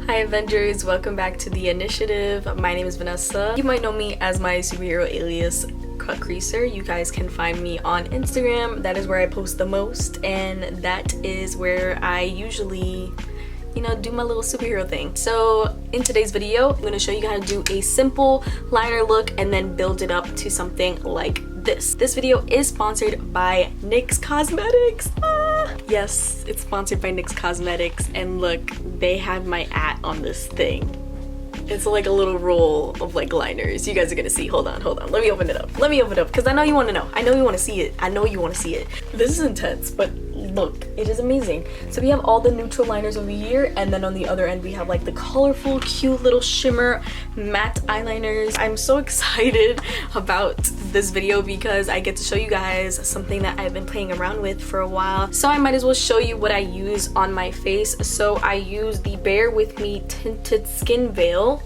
Hi Avengers, welcome back to the initiative. My name is Vanessa. You might know me as my superhero alias cutcreaser. You guys can find me on Instagram. That is where I post the most, and that is where I usually do my little superhero thing. So in today's video, I'm going to show you how to do a simple liner look and then build it up to something like this. This video is sponsored by NYX Cosmetics. Yes, it's sponsored by NYX Cosmetics, and look, they have my @ on this thing. It's like a little roll of like liners. You guys are gonna see. Hold on. Let me open it up. Because I know you want to know. I know you want to see it. This is intense, but look, it is amazing. So we have all the neutral liners over here, and then on the other end we have like the colorful, cute little shimmer matte eyeliners. I'm so excited about this video because I get to show you guys something that I've been playing around with for a while. So I might as well show you what I use on my face. So I use the Bear With Me Tinted Skin Veil,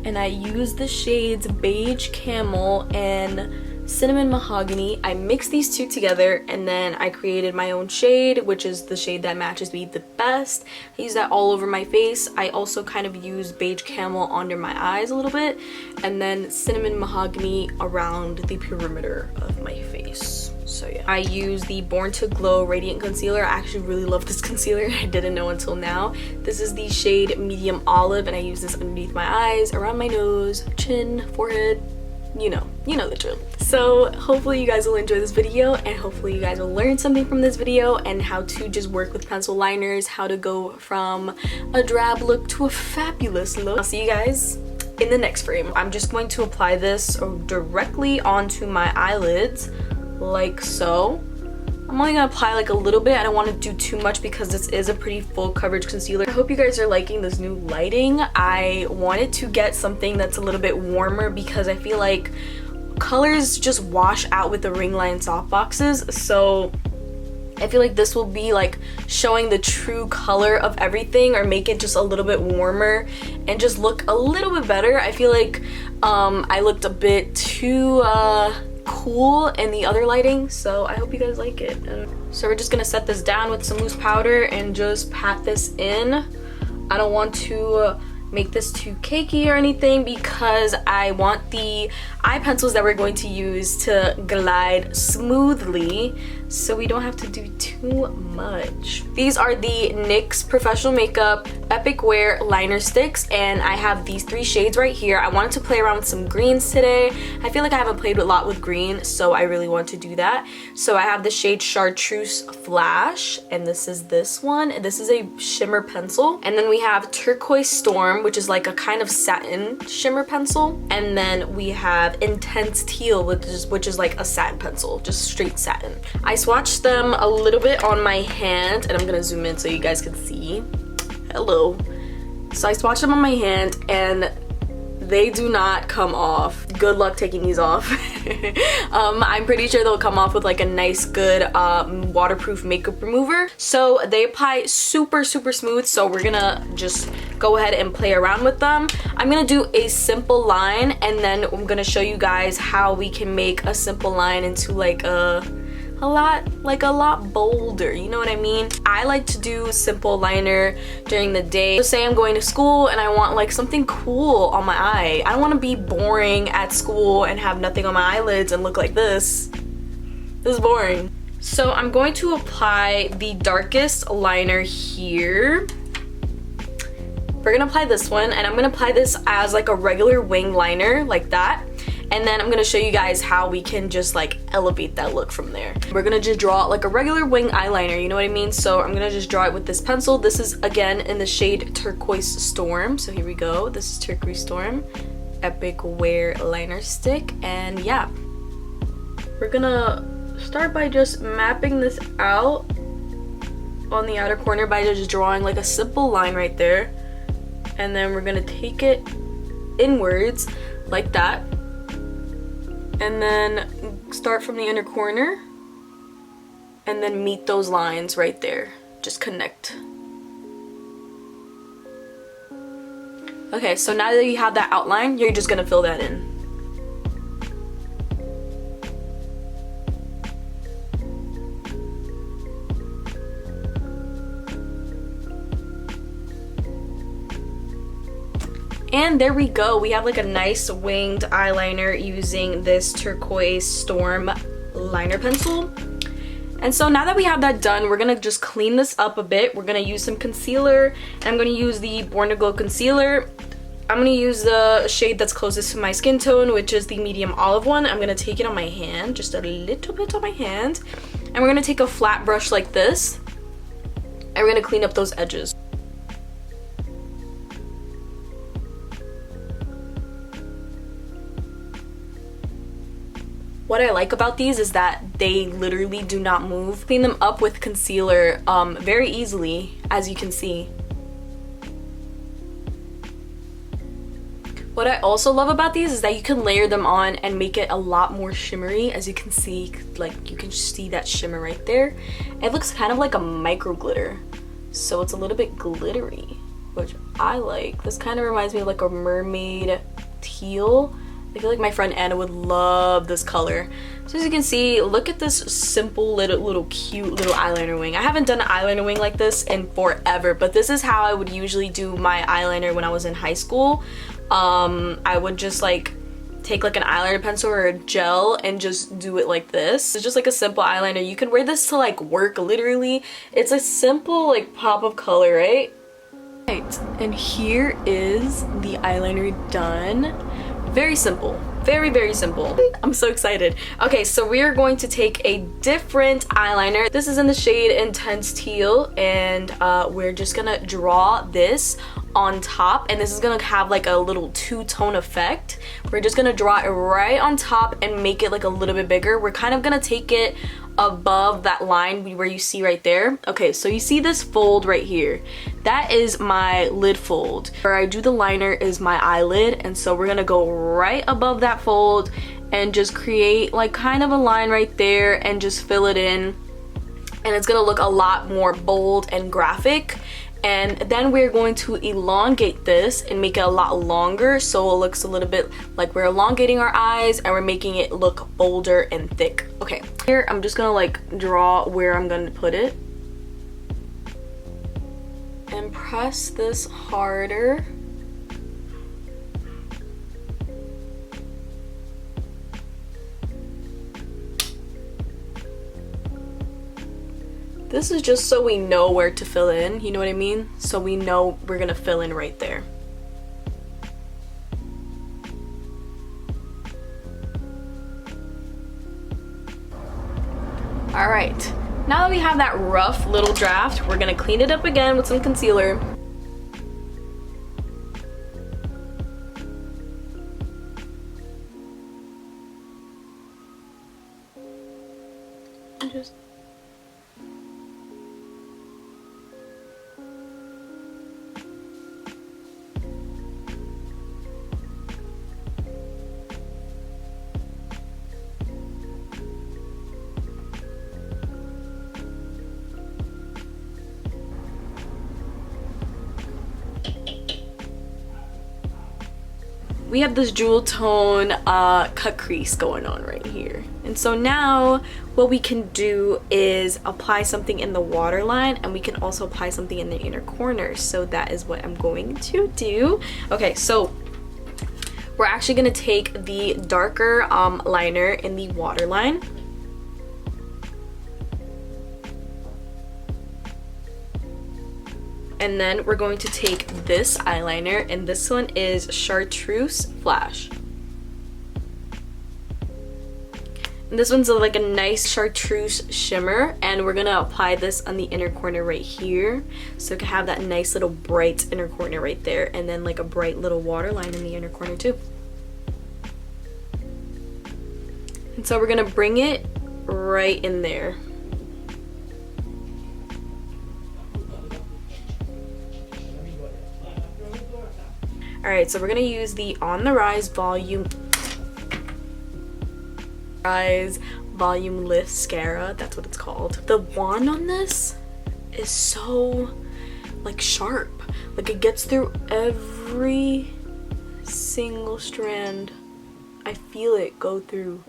and I use the shades Beige, Camel, and Cinnamon Mahogany. I mixed these two together and then I created my own shade, which is the shade that matches me the best. I use that all over my face. I also kind of use Beige Camel under my eyes a little bit, and then Cinnamon Mahogany around the perimeter of my face. So yeah, I use the Born to Glow Radiant Concealer. I actually really love this concealer. I didn't know until now. This is the shade Medium Olive, and I use this underneath my eyes, around my nose, chin, forehead. You know the drill. So hopefully you guys will enjoy this video, and hopefully you guys will learn something from this video and how to just work with pencil liners, how to go from a drab look to a fabulous look. I'll see you guys in the next frame. I'm just going to apply this directly onto my eyelids like so. I'm only gonna apply like a little bit. I don't want to do too much because this is a pretty full coverage concealer. I hope you guys are liking this new lighting. I wanted to get something that's a little bit warmer because I feel like colors just wash out with the ring light softboxes. So I feel like this will be like showing the true color of everything, or make it just a little bit warmer and just look a little bit better. I feel like I looked a bit too cool in the other lighting, so I hope you guys like it. So we're just gonna set this down with some loose powder and just pat this in. I don't want to make this too cakey or anything because I want the eye pencils that we're going to use to glide smoothly, so we don't have to do too much. These are the NYX Professional Makeup Epic Wear Liner Sticks, and I have these 3 shades right here. I wanted to play around with some greens today. I feel like I haven't played a lot with green, so I really want to do that. So I have the shade Chartreuse Flash, and this one. This is a shimmer pencil. And then we have Turquoise Storm, which is like a kind of satin shimmer pencil. And then we have Intense Teal, which is like a satin pencil, just straight satin. I swatched them a little bit on my hand, and I'm gonna zoom in so you guys can see. Hello. So I swatched them on my hand and they do not come off. Good luck taking these off. I'm pretty sure they'll come off with like a nice good waterproof makeup remover. So they apply super smooth, so we're gonna just go ahead and play around with them. I'm gonna do a simple line, and then I'm gonna show you guys how we can make a simple line into like a lot bolder, you know what I mean? I like to do simple liner during the day. So say I'm going to school and I want like something cool on my eye. I don't want to be boring at school and have nothing on my eyelids and look like this. This is boring. So I'm going to apply the darkest liner here. We're gonna apply this one, and I'm gonna apply this as like a regular wing liner like that. And then I'm gonna show you guys how we can just like elevate that look from there. We're gonna just draw like a regular wing eyeliner, you know what I mean? So I'm gonna just draw it with this pencil. This is again in the shade Turquoise Storm. So here we go. This is Turquoise Storm Epic Wear Liner Stick. And yeah, we're gonna start by just mapping this out on the outer corner by just drawing like a simple line right there. And then we're gonna take it inwards like that, and then start from the inner corner and then meet those lines right there. Just connect. Okay, so now that you have that outline, you're just gonna fill that in. And there we go. We have like a nice winged eyeliner using this Turquoise Storm liner pencil. And so now that we have that done, we're gonna just clean this up a bit. We're gonna use some concealer, and I'm gonna use the Born to Glow concealer. I'm gonna use the shade that's closest to my skin tone, which is the medium olive one. I'm gonna take it on my hand, just a little bit on my hand. And we're gonna take a flat brush like this, and we're gonna clean up those edges. What I like about these is that they literally do not move. Clean them up with concealer very easily, as you can see. What I also love about these is that you can layer them on and make it a lot more shimmery. As you can see, like you can see that shimmer right there. It looks kind of like a micro glitter. So it's a little bit glittery, which I like. This kind of reminds me of like a mermaid teal. I feel like my friend Anna would love this color. So as you can see, look at this simple little cute little eyeliner wing. I haven't done an eyeliner wing like this in forever, but this is how I would usually do my eyeliner when I was in high school. I would just like take like an eyeliner pencil or a gel and just do it like this. It's just like a simple eyeliner. You can wear this to like work literally. It's a simple like pop of color, right? Right, and here is the eyeliner done. Very simple, very simple. I'm so excited. Okay, so we are going to take a different eyeliner. This is in the shade Intense Teal, and we're just gonna draw this on top, and this is gonna have like a little two-tone effect. We're just gonna draw it right on top and make it like a little bit bigger. We're kind of gonna take it above that line where you see right there. Okay, so you see this fold right here. That is my lid fold. Where I do the liner is my eyelid, and so we're gonna go right above that fold and just create like kind of a line right there and just fill it in, and it's gonna look a lot more bold and graphic. And then we're going to elongate this and make it a lot longer, so it looks a little bit like we're elongating our eyes and we're making it look bolder and thick. Okay, here I'm just gonna like draw where I'm gonna put it and press this harder. This is just so we know where to fill in, you know what I mean? So we know we're gonna fill in right there. All right, now that we have that rough little draft, we're gonna clean it up again with some concealer. And just we have this jewel tone cut crease going on right here. And so now what we can do is apply something in the waterline, and we can also apply something in the inner corner. So that is what I'm going to do. Okay, so we're actually gonna take the darker liner in the waterline. And then we're going to take this eyeliner, and this one is Chartreuse Flash. And this one's like a nice chartreuse shimmer, and we're gonna apply this on the inner corner right here. So it can have that nice little bright inner corner right there, and then like a bright little waterline in the inner corner too. And so we're gonna bring it right in there. Alright, so we're gonna use the On the Rise Volume Liftscara, that's what it's called. The wand on this is so like sharp. Like it gets through every single strand. I feel it go through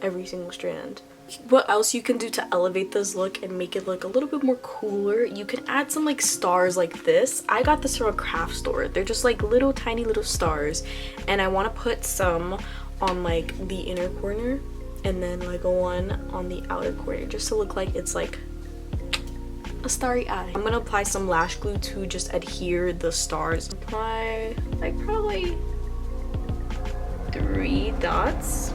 every single strand. What else you can do to elevate this look and make it look a little bit more cooler, you can add some like stars like this. I got this from a craft store. They're just like little tiny little stars, and I want to put some on like the inner corner and then like one on the outer corner, just to look like it's like a starry eye. I'm gonna apply some lash glue to just adhere the stars. Apply like probably 3 dots.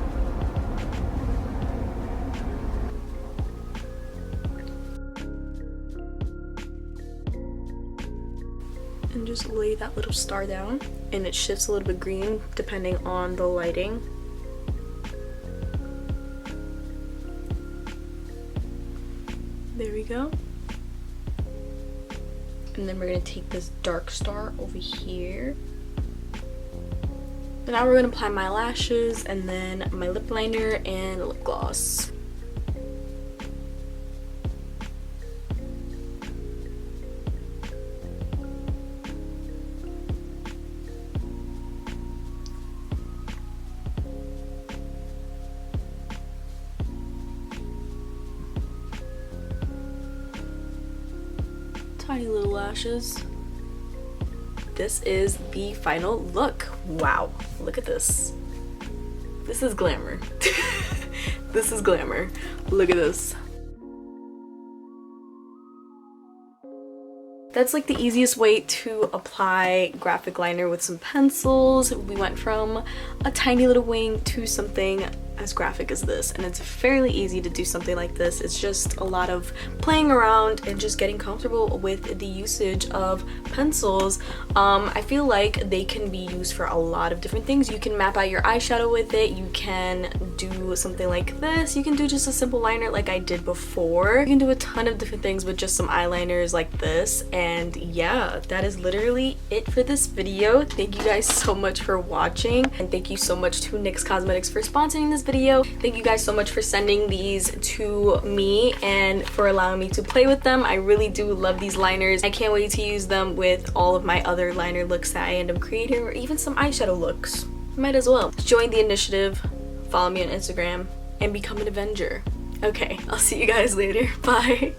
And just lay that little star down, and it shifts a little bit green depending on the lighting. There we go. And then we're gonna take this dark star over here. And now we're gonna apply my lashes and then my lip liner and lip gloss. Tiny little lashes. This is the final look. Wow, look at this. This is glamour. This is glamour. Look at this. That's like the easiest way to apply graphic liner with some pencils. We went from a tiny little wing to something as graphic as this, and it's fairly easy to do something like this. It's just a lot of playing around and just getting comfortable with the usage of pencils. I feel like they can be used for a lot of different things. You can map out your eyeshadow with it, you can do something like this, you can do just a simple liner like I did before, you can do a ton of different things with just some eyeliners like this. And yeah, that is literally it for this video. Thank you guys so much for watching, and thank you so much to NYX Cosmetics for sponsoring this video. Thank you guys so much for sending these to me and for allowing me to play with them. I really do love these liners. I can't wait to use them with all of my other liner looks that I end up creating, or even some eyeshadow looks. Might as well. Join the initiative, follow me on Instagram, and become an Avenger. Okay, I'll see you guys later. Bye.